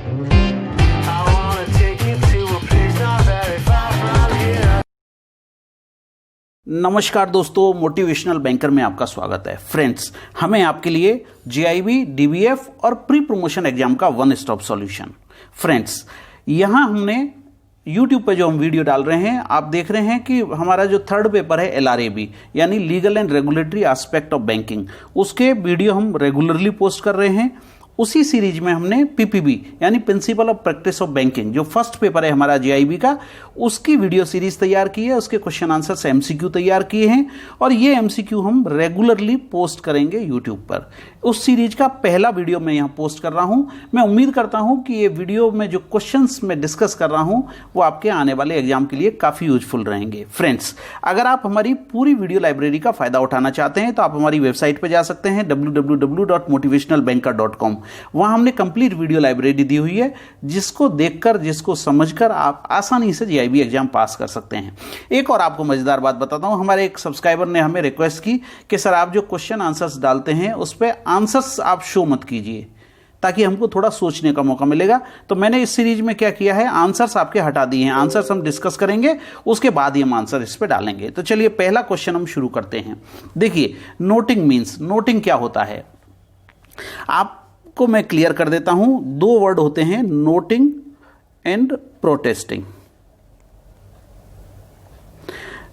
I wanna take you to a place not very far from here. नमस्कार दोस्तों, motivational banker में आपका स्वागत है। फ्रेंड्स, हमें आपके लिए जेआईबी, डीबीएफ और प्री प्रमोशन एग्जाम का वन स्टॉप सॉल्यूशन। फ्रेंड्स, यहाँ हमने यूट्यूब पे जो हम वीडियो डाल रहे हैं, आप देख रहे हैं कि हमारा जो थर्ड पेपर है एलआरएबी यानी legal and regulatory aspect of banking, उसके वीडियो हम रेगुलरली पोस्ट कर रहे हैं। उसी सीरीज में हमने पीपीबी यानी principle of practice of banking, जो फर्स्ट पेपर है हमारा जेआईबी का, उसकी वीडियो सीरीज तैयार की है, उसके क्वेश्चन आंसर्स एमसीक्यू तैयार किए हैं और ये एमसीक्यू हम रेगुलरली पोस्ट करेंगे यूट्यूब पर। उस सीरीज का पहला वीडियो मैं यहाँ पोस्ट कर रहा हूँ। मैं उम्मीद करता हूँ कि ये वीडियो में जो क्वेश्चंस मैं डिस्कस कर रहा हूँ वो आपके आने वाले एग्जाम के लिए काफ़ी यूजफुल रहेंगे। फ्रेंड्स, अगर आप हमारी पूरी वीडियो लाइब्रेरी का फ़ायदा उठाना चाहते हैं तो आप हमारी वेबसाइट पर जा सकते हैं www.motivationalbanker.com। वहाँ हमने कंप्लीट वीडियो लाइब्रेरी दी हुई है, जिसको देखकर, जिसको समझकर आप आसानी से जेआईबी एग्जाम पास कर सकते हैं। एक और आपको मजेदार बात बताता हूँ, हमारे एक सब्सक्राइबर ने हमें रिक्वेस्ट की कि सर आप जो क्वेश्चन आंसर्स डालते हैं उस पर आंसर्स आप शो मत कीजिए, ताकि हमको थोड़ा सोचने का मौका मिलेगा। तो मैंने इस सीरीज में क्या किया है, आंसर्स आपके हटा दिए हैं। आंसर्स हम डिस्कस करेंगे, उसके बाद ही हम आंसर इस पे डालेंगे। तो चलिए पहला क्वेश्चन हम शुरू करते हैं। देखिए, नोटिंग मीन्स, नोटिंग क्या होता है आपको मैं क्लियर कर देता हूं। दो वर्ड होते हैं, नोटिंग एंड प्रोटेस्टिंग।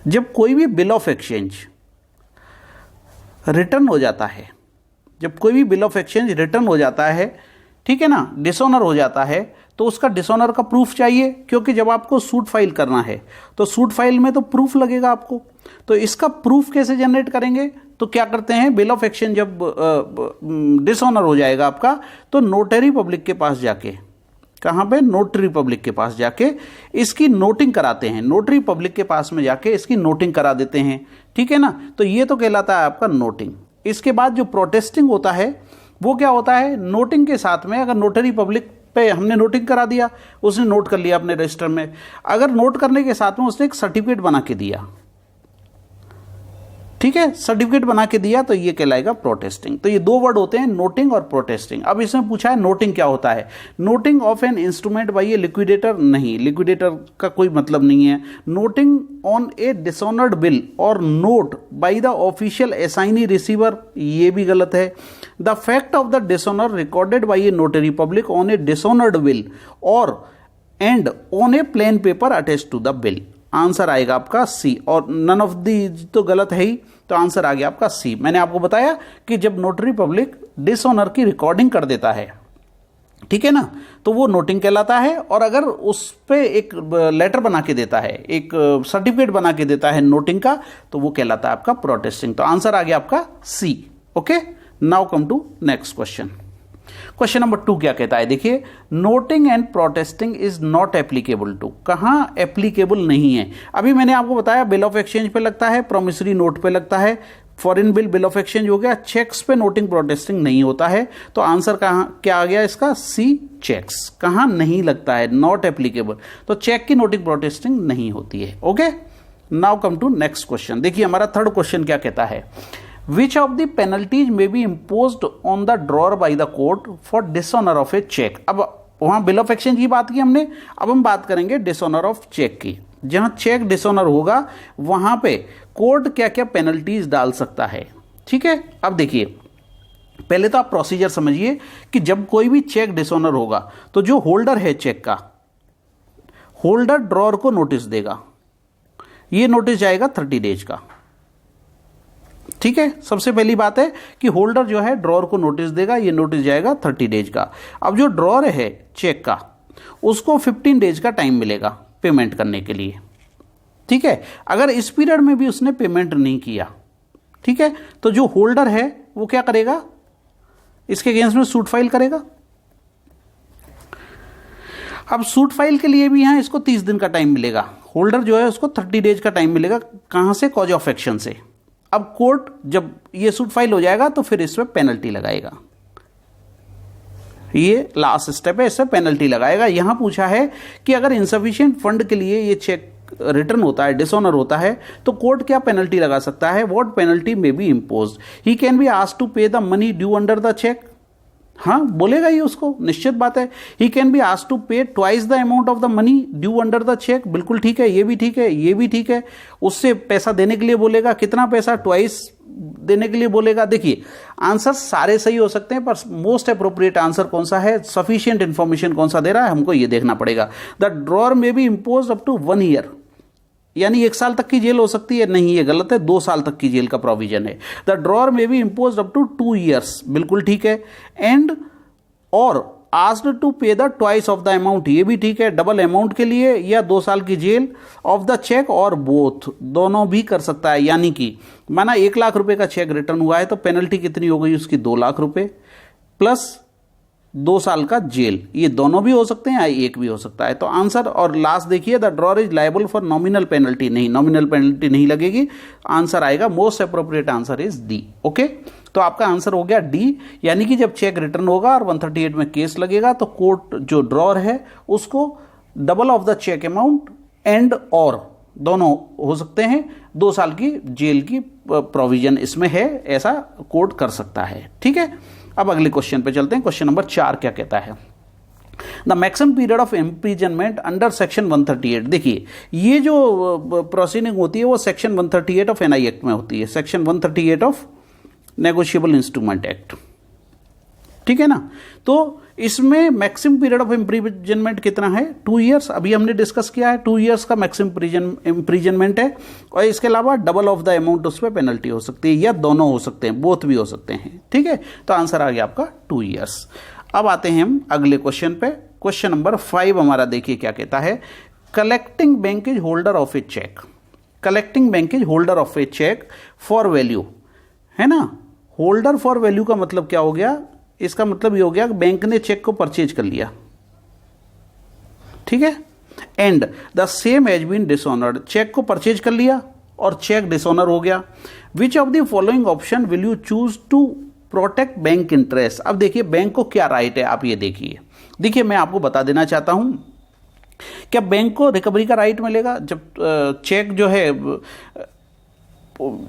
जब कोई भी बिल ऑफ एक्सचेंज रिटर्न हो जाता है, जब कोई भी बिल ऑफ एक्सचेंज रिटर्न हो जाता है, ठीक है ना, डिसऑनर हो जाता है, तो उसका डिसऑनर का प्रूफ चाहिए, क्योंकि जब आपको सूट फाइल करना है तो सूट फाइल में तो प्रूफ लगेगा आपको। तो इसका प्रूफ कैसे जनरेट करेंगे? तो क्या करते हैं, बिल ऑफ एक्सचेंज जब डिसऑनर हो जाएगा आपका, तो नोटरी पब्लिक के पास जाके, कहाँ पे, नोटरी पब्लिक के पास जाके इसकी नोटिंग कराते हैं। नोटरी पब्लिक के पास में जाके इसकी नोटिंग करा देते हैं, ठीक है ना। तो ये तो कहलाता है आपका नोटिंग। इसके बाद जो प्रोटेस्टिंग होता है वो क्या होता है, नोटिंग के साथ में अगर नोटरी पब्लिक पे हमने नोटिंग करा दिया, उसने नोट कर लिया अपने रजिस्टर में, अगर नोट करने के साथ में उसने एक सर्टिफिकेट बना के दिया, ठीक है, सर्टिफिकेट बना के दिया, तो ये कहलाएगा प्रोटेस्टिंग। तो ये दो वर्ड होते हैं, नोटिंग और प्रोटेस्टिंग। अब इसमें पूछा है नोटिंग क्या होता है। Noting of an instrument by a liquidator, नहीं, लिक्विडेटर का कोई मतलब नहीं है। Noting on a dishonoured bill और note by the official assignee receiver, ये भी गलत है। The fact of the dishonour recorded by a notary public on a dishonoured bill और and on a plain paper attached to the bill. Answer आएगा आपका सी, और none of the तो गलत है ही, तो आंसर आ गया आपका सी। मैंने आपको बताया कि जब नोटरी पब्लिक डिसऑनर की रिकॉर्डिंग कर देता है, ठीक है ना, तो वो नोटिंग कहलाता है। और अगर उस पे एक लेटर बना के देता है, एक सर्टिफिकेट बना के देता है नोटिंग का, तो वो कहलाता है आपका प्रोटेस्टिंग। तो आंसर आ गया आपका C. Okay, now come to next question. Question number 2 क्या कहता है, देखिए, noting and protesting is not applicable to. कहां एप्लीकेबल नहीं है? अभी मैंने आपको बताया बिल ऑफ एक्सचेंज पे लगता है, प्रोमिसरी नोट पे लगता है, foreign bill, bill of exchange हो गया, चेक्स पे नोटिंग प्रोटेस्टिंग नहीं होता है। तो आंसर कहां क्या आ गया इसका, सी, चेक्स। कहां नहीं लगता है, नॉट एप्लीकेबल, तो चेक की नोटिंग प्रोटेस्टिंग नहीं होती है। Okay, now come to next question. देखिए हमारा थर्ड क्वेश्चन क्या कहता है, Which of the penalties may be imposed on the drawer by the court for dishonor of a check? अब वहां बिल ऑफ एक्सचेंज की बात की हमने, अब हम बात करेंगे डिसऑनर ऑफ चेक की। जहां चेक डिसऑनर होगा वहां पे कोर्ट क्या क्या पेनल्टीज डाल सकता है, ठीक है। अब देखिए, पहले तो आप प्रोसीजर समझिए कि जब कोई भी चेक डिसऑनर होगा तो जो होल्डर है चेक का, होल्डर ड्रॉअर को नोटिस देगा। ये नोटिस जाएगा 30 डेज का, ठीक है। सबसे पहली बात है कि होल्डर जो है ड्रॉअर को नोटिस देगा, ये नोटिस जाएगा 30 डेज का। अब जो ड्रॉअर है चेक का, उसको 15 डेज का टाइम मिलेगा पेमेंट करने के लिए, ठीक है। अगर इस पीरियड में भी उसने पेमेंट नहीं किया, ठीक है, तो जो होल्डर है वो क्या करेगा, इसके अगेंस्ट में सूट फाइल करेगा। अब सूट फाइल के लिए भी यहां इसको 30 दिन का टाइम मिलेगा। होल्डर जो है उसको 30 डेज का टाइम मिलेगा। कहां से, कॉज ऑफ एक्शन से। अब कोर्ट जब ये सूट फाइल हो जाएगा तो फिर इसमें पेनल्टी लगाएगा। ये लास्ट स्टेप है, इससे पेनल्टी लगाएगा। यहां पूछा है कि अगर इनसफिशिएंट फंड के लिए ये चेक रिटर्न होता है, डिसऑनर होता है, तो कोर्ट क्या पेनल्टी लगा सकता है? What penalty may be imposed? He can be asked to pay the money due under the cheque. हाँ बोलेगा ही उसको, निश्चित बात है। He can be asked to pay twice the amount of the money due under the cheque, बिल्कुल ठीक है, ये भी ठीक है, ये भी ठीक है। उससे पैसा देने के लिए बोलेगा, कितना पैसा, ट्वाइस देने के लिए बोलेगा। देखिए आंसर सारे सही हो सकते हैं, पर मोस्ट अप्रोप्रिएट आंसर कौन सा है, सफिशिएंट इंफॉर्मेशन कौन सा दे रहा है, हमको ये देखना पड़ेगा। The drawer may be impose up to 1 year, यानी 1 साल तक की जेल हो सकती है, नहीं ये गलत है, 2 साल तक की जेल का प्रोविजन है। The drawer may be impose up to 2 years, बिल्कुल ठीक है। And or asked to pay the twice of the amount, ये भी ठीक है, डबल अमाउंट के लिए या 2 साल की जेल ऑफ द चेक, और बोथ दोनों भी कर सकता है। यानी कि माना 1 लाख रुपए का चेक रिटर्न हुआ है तो पेनल्टी कितनी हो गई उसकी, 2 लाख रुपए प्लस 2 साल का जेल, ये दोनों भी हो सकते हैं या एक भी हो सकता है। तो आंसर, और लास्ट देखिए the drawer is liable for nominal penalty, नहीं नॉमिनल पेनल्टी नहीं लगेगी, आंसर आएगा most appropriate answer is D. Okay, तो आपका आंसर हो गया डी, यानी कि जब चेक रिटर्न होगा और 138 में केस लगेगा तो कोर्ट जो ड्रॉअर है उसको double of the cheque amount and or दोनों हो सकते हैं, 2 साल की जेल की प्रोविजन इसमें है, ऐसा कोर्ट कर सकता है। ठीक है, अब अगले क्वेश्चन पे चलते हैं। क्वेश्चन नंबर 4 क्या कहता है, the maximum period of imprisonment under section 138। देखिए ये जो प्रोसीडिंग होती है वो सेक्शन 138 ऑफ एनआई एक्ट में होती है, section 138 of negotiable instrument act, ठीक है ना। तो इसमें मैक्सिमम पीरियड ऑफ इम्प्रिजनमेंट कितना है, 2 ईयर्स, अभी हमने डिस्कस किया है, 2 ईयर्स का मैक्सिमम इम्प्रिजनमेंट है। और इसके अलावा डबल ऑफ द अमाउंट उस पर पेनल्टी हो सकती है, या दोनों हो सकते हैं, बोथ भी हो सकते हैं। ठीक है, तो आंसर आ गया आपका 2 ईयर्स। अब आते हैं हम अगले क्वेश्चन पे। क्वेश्चन नंबर 5 हमारा देखिए क्या कहता है, collecting bank is holder of a cheque, collecting bank is holder of a cheque for value, है ना। होल्डर फॉर वैल्यू का मतलब क्या हो गया, इसका मतलब ये हो गया कि बैंक ने चेक को परचेज कर लिया, ठीक है। And the same has been dishonoured, cheque को परचेज कर लिया और चेक डिसऑनर हो गया। Which of the following option will you choose to protect bank interest. अब देखिए बैंक को क्या राइट है, आप ये देखिए मैं आपको बता देना चाहता हूं, क्या बैंक को रिकवरी का राइट मिलेगा जब चेक जो है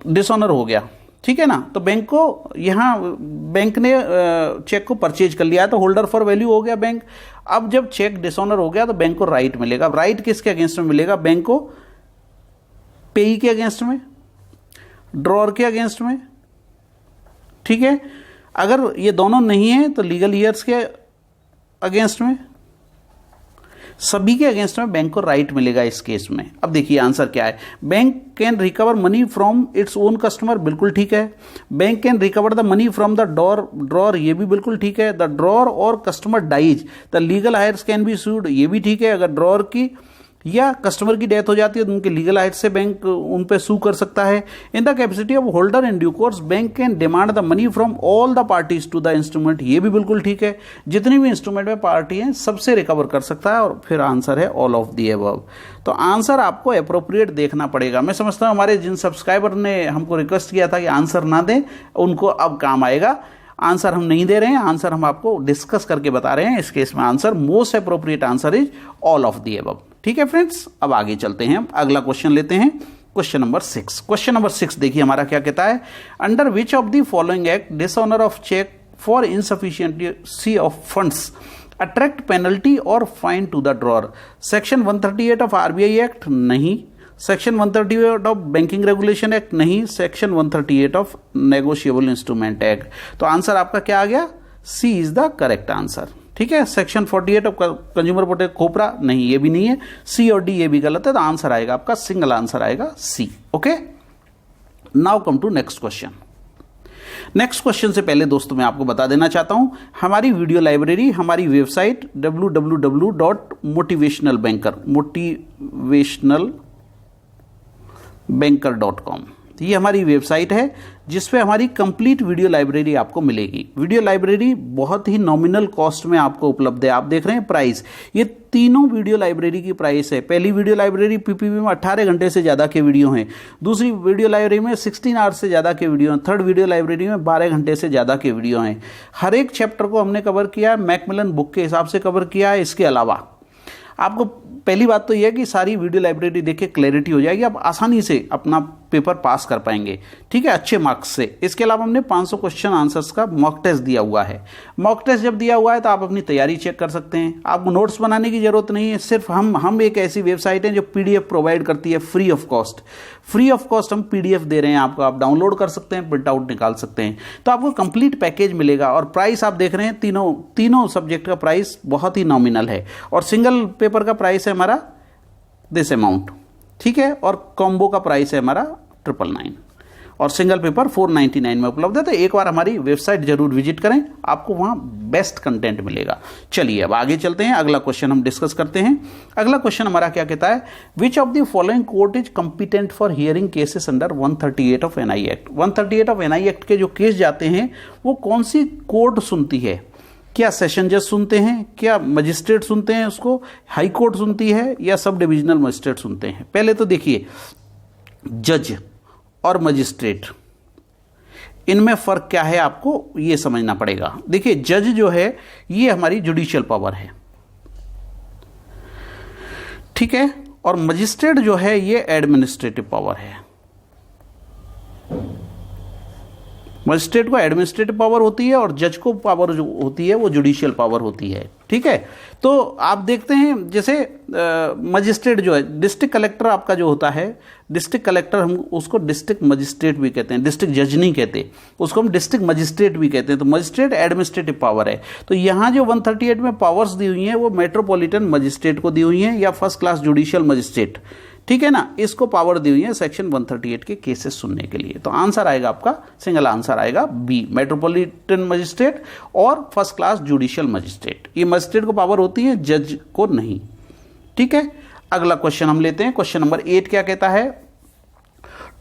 डिसऑनर हो गया, ठीक है ना। तो बैंक को, यहाँ बैंक ने चेक को परचेज कर लिया है तो होल्डर फॉर वैल्यू हो गया बैंक। अब जब चेक डिसऑनर हो गया तो बैंक को राइट मिलेगा। राइट किसके अगेंस्ट में मिलेगा, बैंक को पेई के अगेंस्ट में, ड्रॉअर के अगेंस्ट में, ठीक है। अगर ये दोनों नहीं है तो लीगल ईयर्स के अगेंस्ट में, सभी के अगेंस्ट में बैंक को राइट मिलेगा इस केस में। अब देखिए आंसर क्या है, bank can recover money from its own customer, बिल्कुल ठीक है। Bank can recover the money from the drawer, ये भी बिल्कुल ठीक है। द ड्रॉअर और customer dies the legal heirs can be sued, ये भी ठीक है। अगर ड्रॉअर की या कस्टमर की डेथ हो जाती है तो उनके लीगल हाइट से बैंक उन पे सू कर सकता है। In the capacity of holder in due course bank can demand the money from all the parties to the instrument, ये भी बिल्कुल ठीक है। जितनी भी इंस्ट्रूमेंट में पार्टी हैं सबसे रिकवर कर सकता है। और फिर आंसर है ऑल ऑफ द अबव। तो आंसर आपको अप्रोप्रिएट देखना पड़ेगा। मैं समझता हूँ हमारे जिन सब्सक्राइबर ने हमको रिक्वेस्ट किया था कि आंसर ना दें, उनको अब काम आएगा। आंसर हम नहीं दे रहे हैं, आंसर हम आपको डिस्कस करके बता रहे हैं। इस केस में answer most appropriate answer is all of the above. ठीक है फ्रेंड्स, अब आगे चलते हैं, अगला क्वेश्चन लेते हैं, क्वेश्चन नंबर 6। क्वेश्चन नंबर 6 देखिए हमारा क्या कहता है, under which of the following act dishonour of cheque for insufficiency of funds attract penalty और fine to the drawer. Section 138 of RBI act नहीं, section 138 of banking regulation act नहीं, section 138 of negotiable instrument act. तो answer आपका क्या आ गया, C is the correct answer. ठीक है, सेक्शन 48 ऑफ कंज्यूमर प्रोटेक्शन खोपरा नहीं, ये भी नहीं है। सी और डी ये भी गलत है, तो आंसर आएगा आपका सिंगल आंसर आएगा C. Okay, now come to next question. Next question से पहले दोस्तों मैं आपको बता देना चाहता हूं, हमारी वीडियो लाइब्रेरी, हमारी वेबसाइट www.motivationalbanker.com ये हमारी वेबसाइट है जिसपे हमारी कंप्लीट वीडियो लाइब्रेरी आपको मिलेगी। वीडियो लाइब्रेरी बहुत ही नॉमिनल कॉस्ट में आपको उपलब्ध है। आप देख रहे हैं प्राइस, ये तीनों वीडियो लाइब्रेरी की प्राइस है। पहली वीडियो लाइब्रेरी पीपीबी में 18 घंटे से ज़्यादा के वीडियो हैं, दूसरी वीडियो लाइब्रेरी में 16 आवर्स से ज़्यादा के वीडियो हैं, थर्ड वीडियो लाइब्रेरी में 12 घंटे से ज़्यादा के वीडियो हैं। हर एक चैप्टर को हमने कवर किया है, मैकमिलन बुक के हिसाब से कवर किया है। इसके अलावा आपको पहली बात तो यह है कि सारी वीडियो लाइब्रेरी देख के क्लैरिटी हो जाएगी, आप आसानी से अपना पेपर पास कर पाएंगे, ठीक है, अच्छे मार्क्स से। इसके अलावा हमने 500 क्वेश्चन आंसर्स का मॉक टेस्ट दिया हुआ है। मॉक टेस्ट जब दिया हुआ है तो आप अपनी तैयारी चेक कर सकते हैं, आपको नोट्स बनाने की जरूरत नहीं है। सिर्फ हम एक ऐसी वेबसाइट है जो PDF प्रोवाइड करती है free of cost. Free of cost हम PDF दे रहे हैं आपको, आप डाउनलोड कर सकते हैं, प्रिंट आउट निकाल सकते हैं, तो आपको कंप्लीट पैकेज मिलेगा। और प्राइस आप देख रहे हैं, तीनों सब्जेक्ट का प्राइस बहुत ही नॉमिनल है, और सिंगल पेपर का प्राइस है हमारा दिस अमाउंट, ठीक है, और कॉम्बो का प्राइस है हमारा 999, और सिंगल पेपर 499 में उपलब्ध है। तो एक बार हमारी वेबसाइट जरूर विजिट करें, आपको वहां बेस्ट कंटेंट मिलेगा। चलिए अब आगे चलते हैं, अगला क्वेश्चन हम डिस्कस करते हैं। अगला क्वेश्चन हमारा क्या कहता है, विच of the following court is competent for hearing cases under 138 of NI act. 138 of NI act के जो केस जाते हैं वो कौन सी कोर्ट सुनती है? क्या सेशन जज सुनते हैं, क्या मजिस्ट्रेट सुनते हैं उसको, हाई कोर्ट सुनती है, या सब डिविजनल मजिस्ट्रेट सुनते हैं? पहले तो देखिए, जज और मजिस्ट्रेट, इनमें फर्क क्या है आपको ये समझना पड़ेगा। देखिए, जज जो है ये हमारी जुडिशियल पावर है, ठीक है, और मजिस्ट्रेट जो है ये एडमिनिस्ट्रेटिव पावर है। मजिस्ट्रेट को एडमिनिस्ट्रेटिव पावर होती है और जज को पावर जो होती है वो जुडिशियल पावर होती है, ठीक है। तो आप देखते हैं जैसे मजिस्ट्रेट जो है, डिस्ट्रिक्ट कलेक्टर आपका जो होता है, डिस्ट्रिक्ट कलेक्टर हम उसको डिस्ट्रिक्ट मजिस्ट्रेट भी कहते हैं, डिस्ट्रिक्ट जज नहीं कहते, उसको हम डिस्ट्रिक्ट मजिस्ट्रेट भी कहते हैं। तो मजिस्ट्रेट एडमिनिस्ट्रेटिव पावर है। तो यहाँ जो 138 में पावर्स दी हुई हैं वो मेट्रोपॉलिटन मजिस्ट्रेट को दी हुई हैं, या फर्स्ट क्लास जुडिशियल मजिस्ट्रेट, ठीक है ना, इसको पावर दी हुई है सेक्शन 138 के केसेस सुनने के लिए। तो आंसर आएगा आपका, सिंगल आंसर आएगा बी, मेट्रोपॉलिटन मजिस्ट्रेट और फर्स्ट क्लास जुडिशियल मजिस्ट्रेट। ये मजिस्ट्रेट को पावर होती है, जज को नहीं, ठीक है। अगला क्वेश्चन हम लेते हैं, क्वेश्चन नंबर 8 क्या कहता है,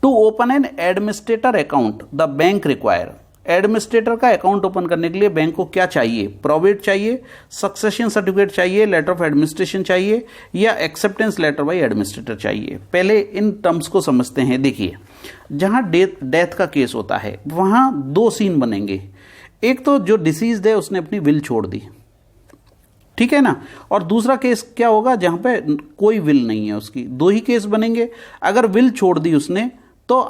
to open an administrator account the bank require. Administrator का अकाउंट ओपन करने के लिए बैंक को क्या चाहिए? प्रोविट चाहिए, सक्सेशन सर्टिफिकेट चाहिए, लेटर ऑफ एडमिनिस्ट्रेशन चाहिए, या एक्सेप्टेंस लेटर बाय एडमिनिस्ट्रेटर चाहिए? पहले इन टर्म्स को समझते हैं। देखिए, जहां डेथ का केस होता है वहां दो सीन बनेंगे। एक तो जो डिसीज्ड है उसने अपनी विल छोड़ दी, ठीक है ना, और दूसरा केस क्या होगा जहां पे कोई विल नहीं है उसकी। दो ही केस बनेंगे। अगर विल छोड़ दी उसने तो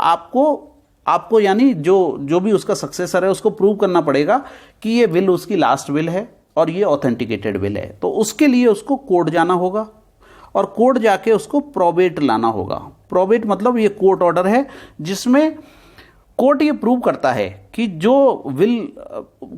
आपको यानी जो भी उसका सक्सेसर है उसको प्रूव करना पड़ेगा कि ये विल उसकी लास्ट विल है और ये ऑथेंटिकेटेड विल है। तो उसके लिए उसको कोर्ट जाना होगा और कोर्ट जाके उसको प्रोबेट लाना होगा। प्रोबेट मतलब ये कोर्ट ऑर्डर है जिसमें कोर्ट ये प्रूव करता है कि जो विल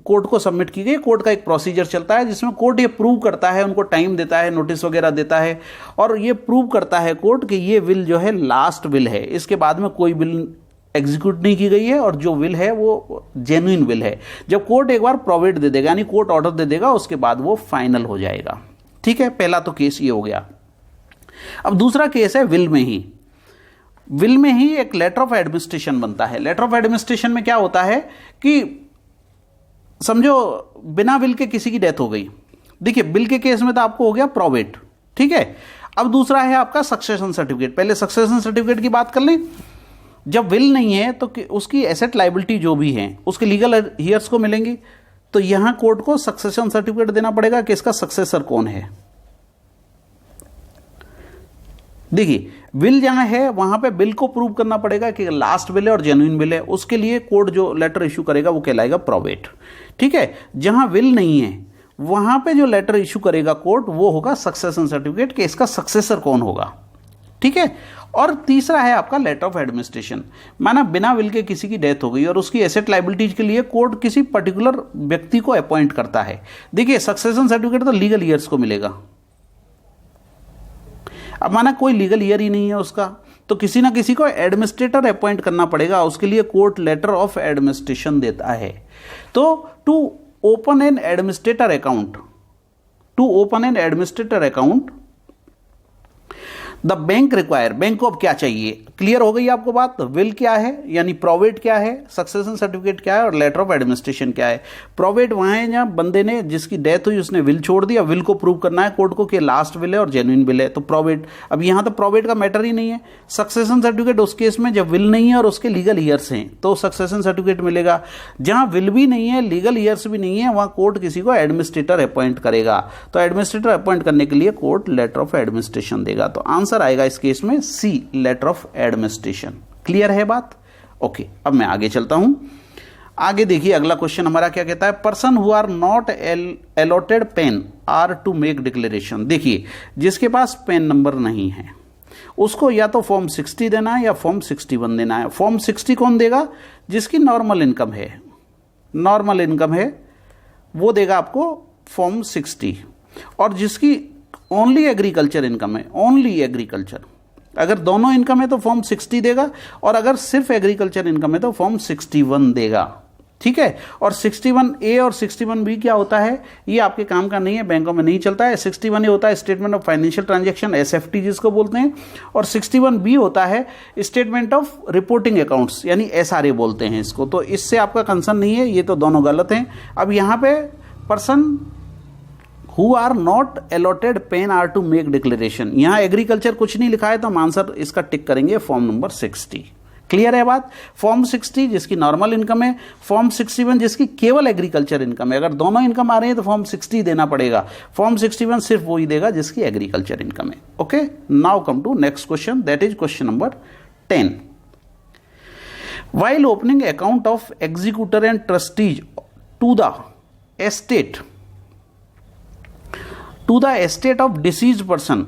कोर्ट को सबमिट की गई, कोर्ट का एक प्रोसीजर चलता है जिसमें कोर्ट ये प्रूव करता है, उनको टाइम देता है, नोटिस वगैरह देता है, और ये प्रूव करता है कोर्ट कि ये विल जो है लास्ट विल है, इसके बाद में कोई विल एग्जीक्यूट नहीं की गई है और जो विल है वो जेन्युइन विल है। जब कोर्ट एक बार प्रोविट दे देगा यानी कोर्ट ऑर्डर दे देगा, उसके बाद वो फाइनल हो जाएगा, ठीक है। पहला तो केस ये हो गया। अब दूसरा केस है विल में ही। विल में ही एक लेटर ऑफ एडमिनिस्ट्रेशन बनता है। लेटर ऑफ एडमिनिस्ट्रेशन में क्या होता है कि समझो बिना विल के किसी की डेथ हो गई। देखिए, विल के केस में तो आपको हो गया प्रोविट, ठीक है। अब दूसरा है आपका सक्सेशन सर्टिफिकेट। पहले सक्सेशन सर्टिफिकेट की बात कर लें। जब विल नहीं है तो उसकी एसेट लायबिलिटी जो भी है उसके लीगल हियर्स को मिलेंगी। तो यहां कोर्ट को सक्सेशन सर्टिफिकेट देना पड़ेगा कि इसका सक्सेसर कौन है। देखिए, विल जहां है वहां पे विल को प्रूव करना पड़ेगा कि लास्ट विल है और जेन्युइन विल है। उसके लिए कोर्ट जो लेटर इश्यू करेगा वो कहलाएगा प्रोबेट, ठीक है। जहां विल नहीं है वहां पे जो लेटर इश्यू करेगा कोर्ट वो होगा सक्सेशन सर्टिफिकेट कि इसका सक्सेसर कौन होगा, ठीक है। और तीसरा है आपका लेटर ऑफ एडमिनिस्ट्रेशन। माना बिना विल के किसी की डेथ हो गई और उसकी एसेट लायबिलिटीज के लिए कोर्ट किसी पर्टिकुलर व्यक्ति को अपॉइंट करता है। देखिए, सक्सेशन सर्टिफिकेट तो लीगल ईयर्स को मिलेगा। अब माना कोई लीगल ईयर ही नहीं है उसका, तो किसी ना किसी को एडमिनिस्ट्रेटर अपॉइंट करना पड़ेगा। उसके लिए कोर्ट लेटर ऑफ एडमिनिस्ट्रेशन देता है। तो to open an administrator account the bank require. Bank को अब क्या चाहिए? क्लियर हो गई आपको बात। विल क्या है यानी प्रोविट क्या है, सक्सेशन सर्टिफिकेट क्या है और लेटर ऑफ एडमिनिस्ट्रेशन क्या है। प्रोविट वहां है जहां बंदे ने जिसकी डेथ हुई उसने विल छोड़ दिया। विल को प्रूव करना है कोर्ट को कि लास्ट विल है और जेन्युइन विल है, तो प्रोविट। अब यहां तो प्रोविट का मैटर ही नहीं है। सक्सेशन सर्टिफिकेट उस केस में जब विल नहीं है और उसके लीगल ईयर्स हैं तो सक्सेशन सर्टिफिकेट मिलेगा। जहां विल भी नहीं है, लीगल ईयर्स भी नहीं है, वहां कोर्ट किसी को एडमिनिस्ट्रेटर अपॉइंट करेगा। तो एडमिनिस्ट्रेटर अपॉइंट करने के लिए कोर्ट लेटर ऑफ एडमिनिस्ट्रेशन देगा। तो आंसर आएगा इस केस में सी, लेटर ऑफ एडमिनिस्ट्रेशन। क्लियर है बात? ओके, अब मैं आगे चलता हूं। आगे देखिए अगला क्वेश्चन हमारा क्या कहता है, person who are not allotted PAN are to make declaration. देखिए जिसके पास पेन नंबर नहीं है उसको या तो फॉर्म 60 देना है या फॉर्म 61 देना है। फॉर्म 60 कौन देगा? जिसकी नॉर्मल इनकम है, नॉर्मल इनकम है वो देगा आपको फॉर्म 60, और जिसकी ओनली एग्रीकल्चर इनकम है, ओनली एग्रीकल्चर, अगर दोनों इनकम है तो फॉर्म 60 देगा, और अगर सिर्फ एग्रीकल्चर इनकम है तो फॉर्म 61 देगा। ठीक है, और 61A और 61B क्या होता है, ये आपके काम का नहीं है, बैंकों में नहीं चलता है। 61A होता है statement of financial transaction, SFT जिसको बोलते हैं, और 61B होता है स्टेटमेंट ऑफ रिपोर्टिंग अकाउंट्स, यानी SRA बोलते हैं इसको। तो इससे आपका कंसर्न नहीं है, ये तो दोनों गलत हैं। अब यहाँ पे person who are not allotted PAN are to make declaration, यहाँ एग्रीकल्चर कुछ नहीं लिखा है तो हम आंसर इसका टिक करेंगे फॉर्म नंबर 60। क्लियर है बात? फॉर्म 60 जिसकी नॉर्मल इनकम है, फॉर्म 61 जिसकी केवल एग्रीकल्चर इनकम है। अगर दोनों इनकम आ रही है तो फॉर्म 60 देना पड़ेगा। फॉर्म 61 सिर्फ वही देगा जिसकी एग्रीकल्चर इनकम है। Okay, now come to next question, that is question number 10। While opening account of executor and trustees to the estate of deceased person,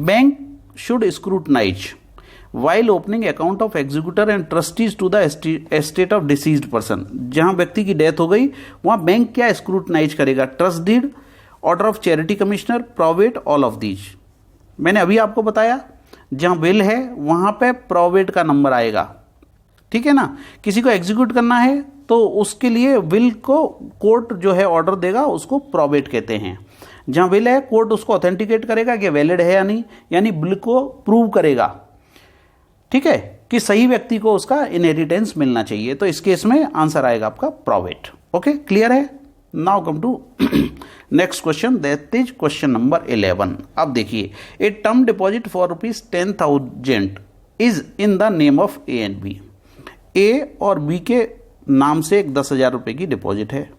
bank should scrutinize. While opening account of executor and trustees to the estate of deceased person, जहां व्यक्ति की death हो गई वहां bank क्या scrutinise करेगा? Trust deed, order of charity commissioner, probate, all of these. मैंने अभी आपको बताया जहां विल है वहां पे प्रोवेट का नंबर आएगा। ठीक है ना, किसी को एग्जीक्यूट करना है तो उसके लिए विल को कोर्ट जो है ऑर्डर देगा, उसको प्रोवेट कहते हैं। जहां विल है कोर्ट उसको ऑथेंटिकेट करेगा कि वैलिड है या नहीं, यानी विल को प्रूव करेगा, ठीक है, कि सही व्यक्ति को उसका इनहेरिटेंस मिलना चाहिए। तो इस केस में आंसर आएगा आपका प्रोवेट। ओके, क्लियर है? Now come to next question, that is question number 11। अब देखिए, a term deposit for ₹10,000 is in the name of A and B. A और बी के नाम से एक 10,000 रुपए की डिपॉजिट है।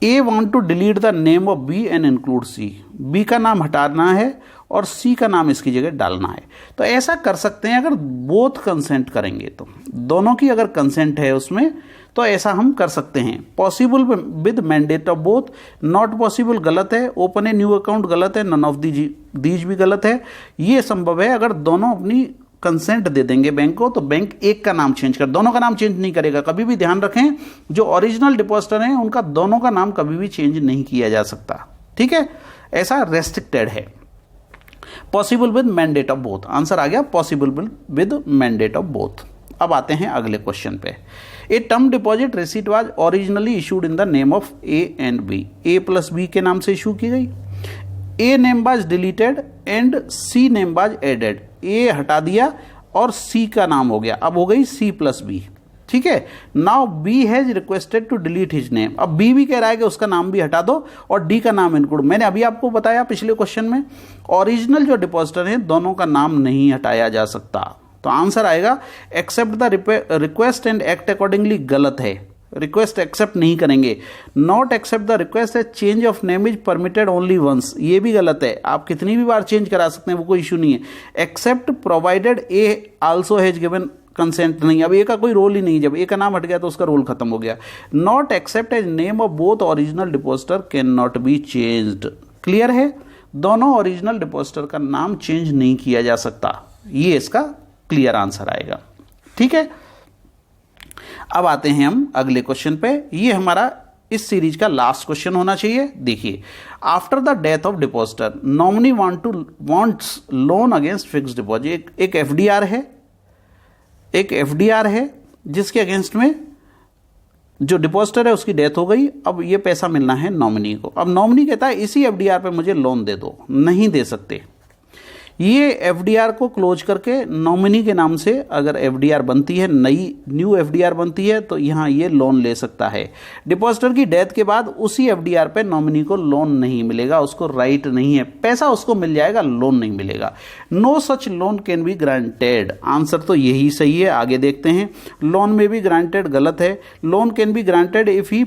A want to delete the name of B and include C. B का नाम हटाना है और सी का नाम इसकी जगह डालना है। तो ऐसा कर सकते हैं अगर बोथ कंसेंट करेंगे तो, दोनों की अगर कंसेंट है उसमें तो ऐसा हम कर सकते हैं। Possible with mandate of both, not possible गलत है, ओपन ए न्यू अकाउंट गलत है, नन ऑफ दीज भी गलत है। ये संभव है अगर दोनों अपनी कंसेंट दे देंगे बैंक को, तो बैंक एक का नाम चेंज कर, दोनों का नाम चेंज नहीं करेगा। कभी भी ध्यान रखें, जो ओरिजिनल डिपॉजिटर हैं उनका दोनों का नाम कभी भी चेंज नहीं किया जा सकता। ठीक है, ऐसा रेस्ट्रिक्टेड है। Possible with mandate of both, answer आ गया possible with mandate of both. अब आते हैं अगले क्वेश्चन पे। A term deposit receipt was originally issued in the name of A and B. A plus B के नाम से इशू की गई। A name was deleted and C name was added. A हटा दिया और सी का नाम हो गया, अब हो गई सी प्लस बी। ठीक है, now B has requested to delete his name. अब बी भी कह रहा है कि उसका नाम भी हटा दो और डी का नाम इंक्लूड। मैंने अभी आपको बताया पिछले क्वेश्चन में, ओरिजिनल जो डिपॉजिटर है दोनों का नाम नहीं हटाया जा सकता। तो आंसर आएगा accept the request and act accordingly, गलत है, रिक्वेस्ट एक्सेप्ट नहीं करेंगे। नॉट एक्सेप्ट द रिक्वेस्ट है, change of name is permitted only once, ये भी गलत है, आप कितनी भी बार चेंज करा सकते हैं, वो कोई इशू नहीं है। Accept provided A also has given consent, नहीं, अब ए का कोई रोल ही नहीं, जब ए का नाम हट गया तो उसका रोल खत्म हो गया। Not accept as name of both original depositor can not be changed. Clear है, दोनों ओरिजिनल डिपॉजिटर का नाम चेंज नहीं किया जा सकता, ये इसका क्लियर आंसर आएगा। ठीक है, अब आते हैं हम अगले क्वेश्चन पे। ये हमारा इस सीरीज का लास्ट क्वेश्चन होना चाहिए। देखिए, after the death of depositor nominee wants loan against fixed deposit. एक एफडीआर है, एक एफडीआर है जिसके अगेंस्ट में जो डिपॉजिटर है उसकी डेथ हो गई, अब ये पैसा मिलना है नॉमिनी को। अब नॉमिनी कहता है इसी एफडीआर पे मुझे लोन दे दो, नहीं दे सकते। ये एफडीआर को क्लोज करके नॉमिनी के नाम से अगर एफडीआर बनती है, नई न्यू एफडीआर बनती है, तो यहाँ ये लोन ले सकता है। डिपॉजिटर की डेथ के बाद उसी एफडीआर पे नॉमिनी को लोन नहीं मिलेगा, उसको राइट नहीं है, पैसा उसको मिल जाएगा, लोन नहीं मिलेगा। No such loan can be granted, answer तो यही सही है। आगे देखते हैं, लोन में भी ग्रांटेड गलत है। Loan can be granted if he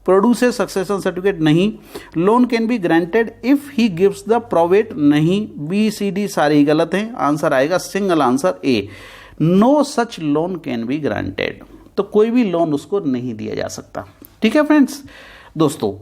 produces succession certificate नहीं, loan can be granted if he gives the probate नहीं, बी सी डी सारे ही गलत हैं, आंसर आएगा single answer A, no such loan can be granted. तो कोई भी लोन उसको नहीं दिया जा सकता। ठीक है फ्रेंड्स, दोस्तों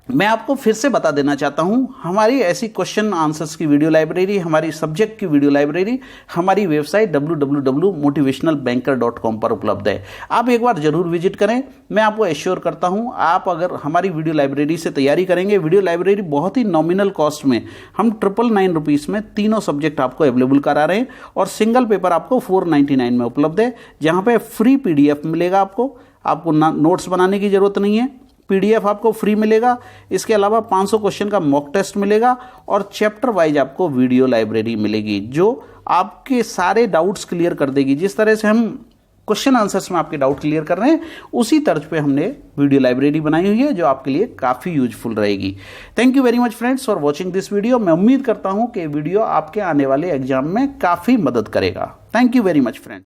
मैं आपको फिर से बता देना चाहता हूं, हमारी ऐसी क्वेश्चन आंसर्स की वीडियो लाइब्रेरी, हमारी सब्जेक्ट की वीडियो लाइब्रेरी हमारी वेबसाइट www.motivationalbanker.com पर उपलब्ध है। आप एक बार जरूर विजिट करें। मैं आपको एश्योर करता हूं, आप अगर हमारी वीडियो लाइब्रेरी से तैयारी करेंगे, वीडियो लाइब्रेरी बहुत ही नॉमिनल कॉस्ट में हम 999 रुपीज़ में तीनों सब्जेक्ट आपको अवेलेबल करा रहे हैं और सिंगल पेपर आपको 499 में उपलब्ध है, जहां पे फ्री PDF मिलेगा। आपको नोट्स बनाने की जरूरत नहीं है, PDF आपको फ्री मिलेगा। इसके अलावा 500 क्वेश्चन का मॉक टेस्ट मिलेगा और चैप्टर वाइज आपको वीडियो लाइब्रेरी मिलेगी जो आपके सारे डाउट्स क्लियर कर देगी। जिस तरह से हम क्वेश्चन आंसर्स में आपके डाउट क्लियर कर रहे हैं, उसी तर्ज पे हमने वीडियो लाइब्रेरी बनाई हुई है जो आपके लिए काफ़ी यूजफुल रहेगी। Thank you very much friends for watching this video. मैं उम्मीद करता हूं कि वीडियो आपके आने वाले एग्जाम में काफ़ी मदद करेगा। Thank you very much friends.